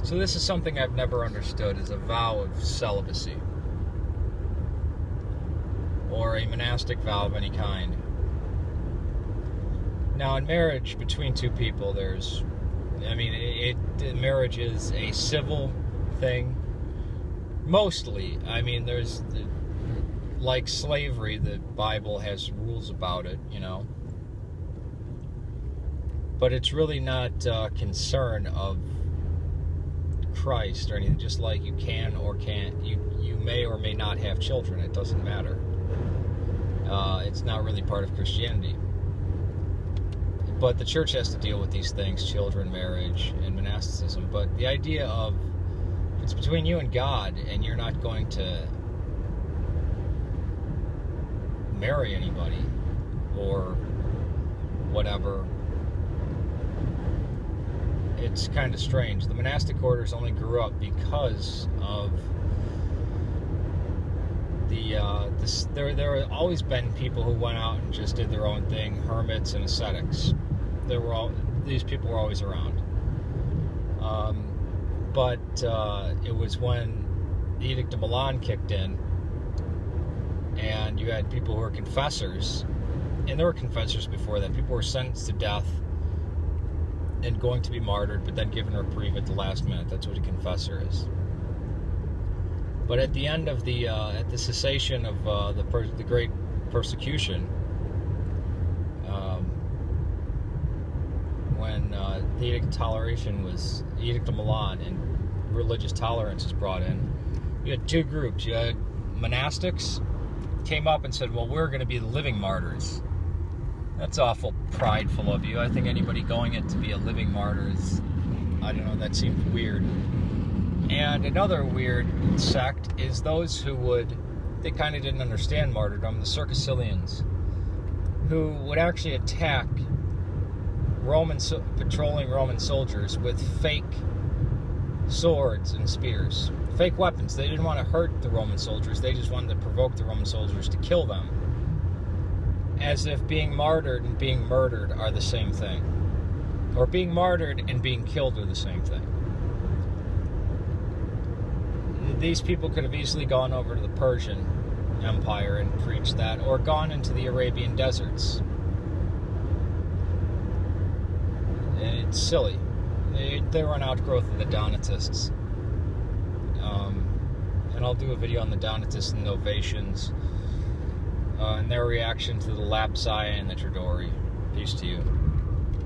So this is something I've never understood, is a vow of celibacy, or a monastic vow of any kind. Now, in marriage between two people, marriage is a civil thing, mostly. I mean, like slavery, the Bible has rules about it, but it's really not a concern of Christ or anything. Just like you can or can't, you may or may not have children. It doesn't matter. It's not really part of Christianity. But the church has to deal with these things: children, marriage, and monasticism. But the idea of, it's between you and God, and you're not going to marry anybody or whatever, it's kind of strange. The monastic orders only grew up because of there have always been people who went out and just did their own thing, hermits and ascetics. These people were always around. But it was when the Edict of Milan kicked in, and you had people who were confessors, and there were confessors before that. People were sentenced to death and going to be martyred, but then given reprieve at the last minute. That's what a confessor is. But at the end of at the cessation of the great persecution, when the Edict of Milan, and religious tolerance was brought in, you had two groups. You had monastics came up and said, well, we're going to be the living martyrs. That's awful prideful of you. I think anybody going in to be a living martyr is, I don't know, that seems weird. And another weird sect is those they kind of didn't understand martyrdom, the Circassians, who would actually attack patrolling Roman soldiers with fake swords and spears, fake weapons. They didn't want to hurt the Roman soldiers, they just wanted to provoke the Roman soldiers to kill them, as if being martyred and being murdered are the same thing, or being martyred and being killed are the same thing. These people could have easily gone over to the Persian Empire and preached that, or gone into the Arabian deserts. It's silly. They were an outgrowth of the Donatists. And I'll do a video on the Donatists and Novatians, and their reaction to the Lapsai and the Tridori. Peace to you.